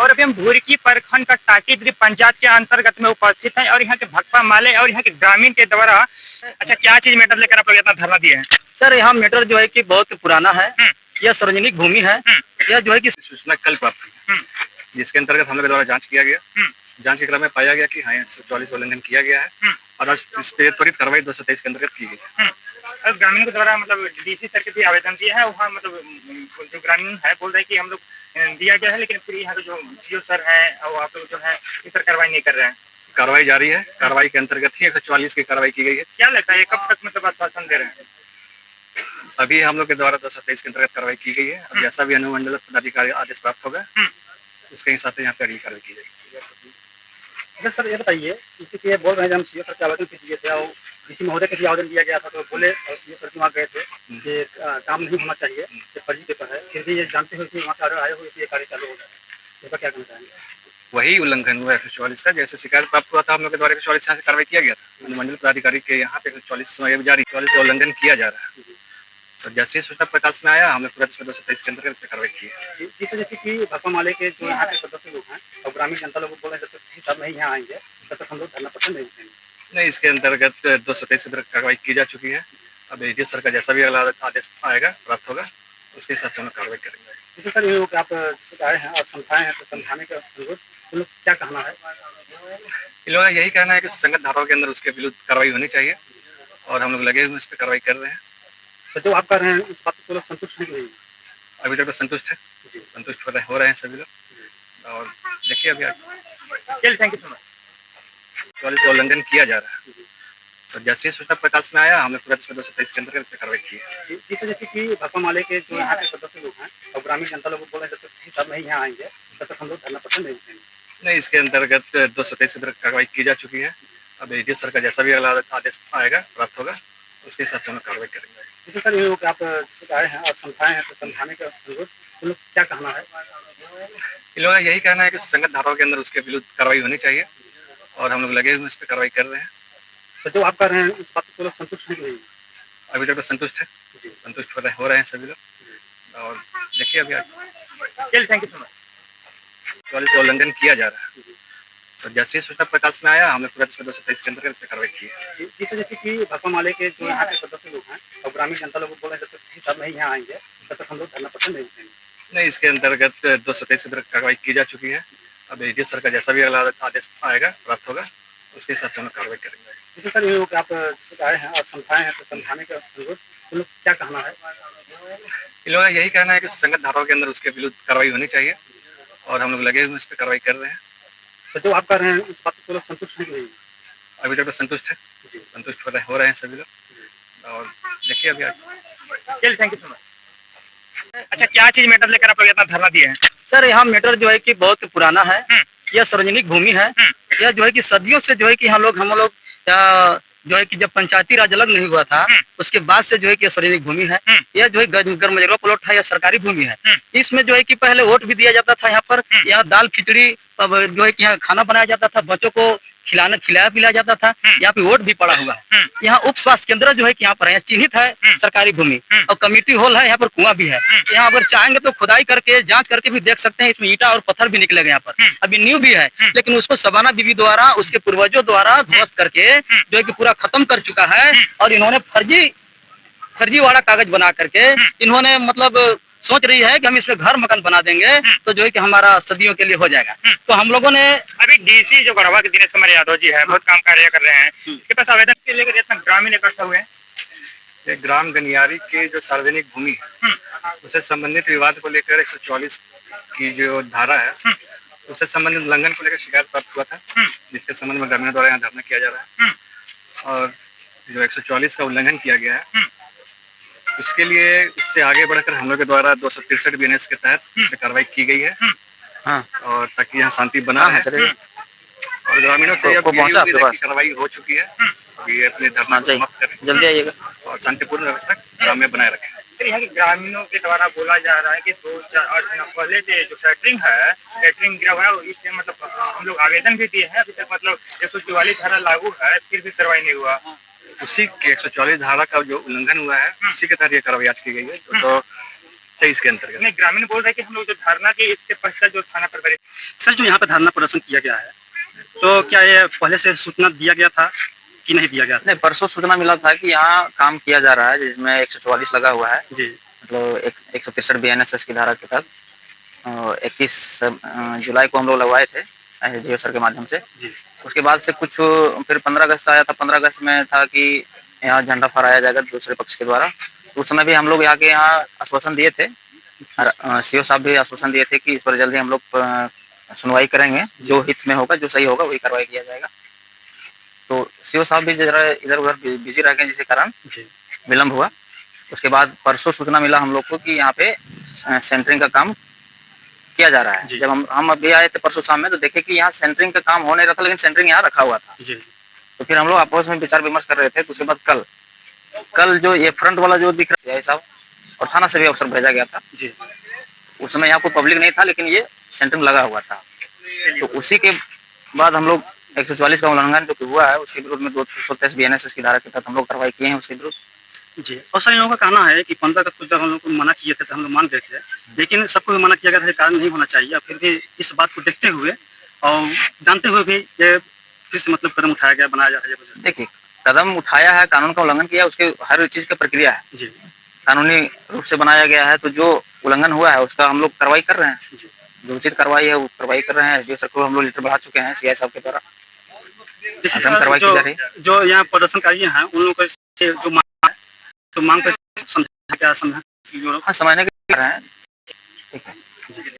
और अभी हम भूरकी प्रखंड का टाटीद्री पंचायत के अंतर्गत में उपस्थित हैं और यहाँ के भक्पा माले और यहाँ के ग्रामीण के द्वारा अच्छा क्या चीज मैटर लेकर आप लोग इतना धरना दिए हैं? सर यहाँ मैटर जो है कि बहुत पुराना है, यह सार्वजनिक भूमि है। यह जो है कि सूचना कल प्राप्त हुई जिसके अंतर्गत हम लोग के द्वारा जांच किया गया। जांच के क्रम में पाया गया कि हाँ 144 उल्लंघन किया गया है और आज इस पे त्वरित कार्रवाई 223 के अंतर्गत की गई है। और ग्रामीण के द्वारा मतलब डीसी सर के भी आवेदन दिया है, वहाँ मतलब जो ग्रामीण है बोल रहे हैं कि हम लोग दिया गया है, लेकिन फिर यहाँ के जो सीओ सर है और आप लोग जो है इस पर कार्रवाई नहीं कर रहे हैं। कार्रवाई जारी है, कार्रवाई के अंतर्गत ही 144 की कार्रवाई की गई है। क्या लगता है कब तक मतलब आश्वासन दे रहे हैं? अभी हम लोग के द्वारा 223 के अंतर्गत कार्रवाई की गई है। अब जैसा भी अनुमंडल पदाधिकारी आदेश प्राप्त होगा उसके हिसाब से यहाँ पे अगली कार्रवाई की जाएगी। अच्छा सर ये बताइए, जैसे कि ये बोल रहे हैं हम सीओ सर के आवेदन दिए थे और डीसी महोदय के भी आवेदन दिया गया था, तो बोले और सीओ सर के वहाँ गए थे कि काम नहीं होना चाहिए, ये फर्जी पेपर है, फिर भी ये जानते हुए कि वहाँ से ऑर्डर आए हुए कि ये कार्य चालू हो गया, इसका क्या कहना चाहेंगे? वही उल्लंघन हुआ 144 का, जैसे शिकायत प्राप्त हुआ था हम लोग के द्वारा 144 यहाँ से कार्रवाई किया गया था। अनुमंडल पदाधिकारी के यहाँ पे 144 जारी 144 का उल्लंघन किया जा रहा है। तो जैसे सूचना प्रकाश में आया हमने तुरंत 223 के अंतर्गत इस पर कार्रवाई की है। जैसे कि भक्पा माले के जो यहाँ के सदस्य लोग हैं और ग्रामीण जनता लोग बोल रहे हैं जब तक सब नहीं यहाँ आएंगे तब तक हम लोग धरना पसंद नहीं उठेंगे। नहीं, इसके अंतर्गत 223 के अंतर्गत कार्रवाई की जा चुकी है। अब एडीओ सर का जैसा भी अगला आदेश आएगा प्राप्त होगा उसके हिसाब से हम कार्रवाई करेंगे। जैसे सर ये लोग आप आए हैं और समझाए हैं, तो समझाने का अनुरोध तो लोग क्या कहना है? इन लोगों का यही कहना है कि संगत धाराओं के अंदर उसके विरुद्ध कार्रवाई होनी चाहिए और हम लोग लगे हुए इस पर कार्रवाई कर रहे हैं। तो जो आप कर रहे हैं उस बात से लोग संतुष्ट नहीं हुई? अभी तक तो संतुष्ट है जी, संतुष्ट हो रहे हैं सभी लोग। और देखिए अभी थैंक यू सो मच। 144 का उल्लंघन किया जा रहा है। तो जैसे सूचना प्रकाश में आया हमने तुरंत 223 के अंतर्गत इस पर कार्रवाई की है। जैसे कि भक्पा माले के जो यहाँ के सदस्य लोग हैं और ग्रामीण जनता लोग बोल रहे हैं जब तक सब नहीं यहाँ आएंगे तब तक हम लोग धरना पसंद नहीं उठेंगे। नहीं, इसके अंतर्गत 223 के अंतर्गत कार्रवाई की जा चुकी है। अब एडीओ सर का जैसा भी अगला आदेश आएगा प्राप्त होगा उसके हिसाब से हम कार्रवाई करेंगे। जैसे सर ये लोग आप आए हैं और समझाए हैं, तो समझाने का अनुरोध तो लोग क्या कहना है? इन लोगों का यही कहना है कि संगत धाराओं के अंदर उसके विरुद्ध कार्रवाई होनी चाहिए और हम लोग लगे हुए इस पर कार्रवाई कर रहे हैं। तो जो आप कर रहे हैं उस बात से लोग संतुष्ट नहीं हुई? अभी तक तो संतुष्ट है जी, संतुष्ट हो रहे हैं सभी लोग। और देखिए अभी थैंक यू सो मच। 144 का उल्लंघन किया जा रहा है। तो जैसे सूचना प्रकाश में आया हमने तुरंत 223 के अंतर्गत इस पर कार्रवाई की है। जैसे कि भक्पा माले के जो यहाँ के सदस्य लोग हैं और ग्रामीण जनता लोग बोल रहे हैं जब तक सब नहीं यहाँ आएंगे तब तक हम लोग धरना पसंद नहीं उठेंगे। नहीं, इसके अंतर्गत 223 के अंतर्गत कार्रवाई की जा चुकी है। अब एडीओ सर का जैसा भी अगला आदेश आएगा प्राप्त होगा उसके हिसाब से हम कार्रवाई करेंगे। जैसे सर ये लोग आप आए हैं और समझाए हैं, तो समझाने का अनुरोध तो लोग क्या कहना है? इन लोगों का यही कहना है कि संगत धाराओं के अंदर उसके विरुद्ध कार्रवाई होनी चाहिए और हम लोग लगे हुए इस पर कार्रवाई कर रहे हैं। तो जो आप कर रहे हैं उस बात से लोग संतुष्ट नहीं हुई? अभी तक तो संतुष्ट है जी, संतुष्ट हो रहे हैं सभी लोग। और देखिए अभी थैंक यू सो मच। अच्छा क्या चीज मैटर लेकर आप लोग इतना धरना दिए हैं? सर यहाँ मैटर जो है कि बहुत पुराना है, यह सार्वजनिक भूमि है। यह जो है कि सदियों से जो है कि हम लोग जो है कि जब पंचायती राज अलग नहीं हुआ था उसके बाद से जो है कि सार्वजनिक भूमि है। यह जो है गर्मजरवा प्लॉट है, यह सरकारी भूमि है। इसमें जो है कि पहले वोट भी दिया जाता था यहाँ पर, यहाँ दाल खिचड़ी जो है कि यहाँ खाना बनाया जाता था, बच्चों को खिलाया पिलाया जाता था। यहाँ पे वोट भी पड़ा हुआ है। यहाँ उप स्वास्थ्य केंद्र जो है कि यहाँ पर है, चिन्हित है सरकारी भूमि और कमेटी हॉल है, यहाँ पर कुआं भी है। यहाँ अगर चाहेंगे तो खुदाई करके जांच करके भी देख सकते हैं, इसमें ईटा और पत्थर भी निकलेगा यहाँ पर। अभी न्यू भी है लेकिन उसको सबाना बीबी द्वारा उसके पूर्वजों द्वारा ध्वस्त करके जो है कि पूरा खत्म कर चुका है और इन्होंने फर्जीवाड़ा कागज बना करके इन्होंने मतलब सोच रही है कि हम इसमें घर मकान बना देंगे तो जो है कि हमारा सदियों के लिए हो जाएगा। तो हम लोगों ने अभी डीसी जो गढ़वा के दिनेश कुमार यादव जी है, बहुत काम कार्य कर रहे हैं, इसके पास आवेदन के लेकर इतना ग्रामीण इकट्ठा हुए हैं। ये ग्राम गनियारी के जो सार्वजनिक भूमि है उससे संबंधित विवाद को लेकर 144 की जो धारा है उससे संबंधित उल्लंघन को लेकर शिकायत प्राप्त हुआ था, जिसके संबंध में ग्रामीणों द्वारा यहाँ धरना किया जा रहा है। और जो 144 का उल्लंघन किया गया है उसके लिए उससे आगे बढ़कर हम लोग के द्वारा 263 BNS के तहत इस पर कार्रवाई की गई है। और ताकि यहाँ शांति बना रहे और ग्रामीणों से कार्रवाई हो चुकी है। अभी अपने धरना समाप्त करें, जल्दी आइएगा और शांतिपूर्ण व्यवस्था ग्राम में बनाए रखें। फिर यहाँ के ग्रामीणों के द्वारा बोला जा रहा है कि 2-4 दिन पहले जो कैटरिंग गिरा हुआ है इससे मतलब हम लोग आवेदन भी दिए हैं, अभी तक मतलब 144 धारा लागू है फिर भी कार्रवाई नहीं हुआ। उसी के 144 धारा का जो उल्लंघन हुआ है उसी के तहत ये कार्रवाई आज की गई है। 23 के अंतर्गत। नहीं, ग्रामीण बोल रहे हैं कि हम लोग जो धरना के इसके पश्चात जो थाना प्रभारी। सर, जो यहाँ पे धरना प्रदर्शन किया गया है, तो क्या ये पहले से सूचना दिया गया था कि नहीं दिया गया था? नहीं, परसों सूचना मिला था कि यहाँ काम किया जा रहा है, जिसमें 144 लगा हुआ है जी, मतलब 163 BNSS की धारा के तहत। 21 जुलाई को हम लोग लगवाए थे DO सर के माध्यम से। जी, उसके बाद से कुछ फिर 15 अगस्त आया था। 15 अगस्त में था कि यहाँ झंडा फहराया जाएगा दूसरे पक्ष के द्वारा। तो उस समय भी हम लोग यहाँ के यहाँ आश्वासन दिए थे, CO साहब भी आश्वासन दिए थे कि इस पर जल्दी हम लोग सुनवाई करेंगे, जो हित में होगा, जो सही होगा वही कार्रवाई किया जाएगा। तो CO साहब भी जरा इधर उधर बिजी रह गए, जिसके कारण जी, विलम्ब हुआ। उसके बाद परसों सूचना मिला हम लोग को कि यहाँ पे सेंटरिंग का काम किया जा रहा है। जी। जब हम अभी आए थे परसों शाम में, तो देखे कि यहाँ सेंटरिंग का काम हो नहीं रहा था, लेकिन सेंटरिंग यहाँ रखा हुआ था। जी, तो फिर हम लोग आपस में विचार विमर्श कर रहे थे। तो उसके बाद कल जो ये फ्रंट वाला जो दिख रहा है, CI साहब और थाना से भी अफसर भेजा गया था। जी, उस समय यहाँ कोई पब्लिक नहीं था, लेकिन ये सेंटरिंग लगा हुआ था। तो उसी के बाद हम लोग 144 का उल्लंघन जो हुआ है उसके विरुद्ध में 223 BNSS की धारा के तहत हम लोग कार्रवाई किए हैं उसके विरुद्ध। जी। और सर, इन लोगों का कहना है कि 15 अगस्त को जब हम लोग को मना किए थे तो हम लोग मान गए थे, लेकिन सबको भी मना किया गया था, कारण नहीं होना चाहिए। फिर भी इस बात को देखते हुए और जानते हुए भी ये किस मतलब कदम उठाया गया, बनाया जा रहा है जबरदस्ती? देखिए, कदम उठाया है, कानून का उल्लंघन किया, उसके हर चीज का प्रक्रिया है, जी, कानूनी रूप से बनाया गया है। तो जो उल्लंघन हुआ है उसका हम लोग कार्रवाई कर रहे हैं, जी। जो उचित कार्रवाई है वो कार्रवाई कर रहे हैं। SDO सर को हम लोग लेटर बढ़ा चुके हैं CI साहब के द्वारा। जैसे आगामी कार्रवाई की जा रही है। जो यहाँ प्रदर्शनकारी हैं उन लोगों को जो मांग है, तो मांग को समझा क्या समझा? हाँ, समझने के लिए कर रहे हैं। ठीक है। जी।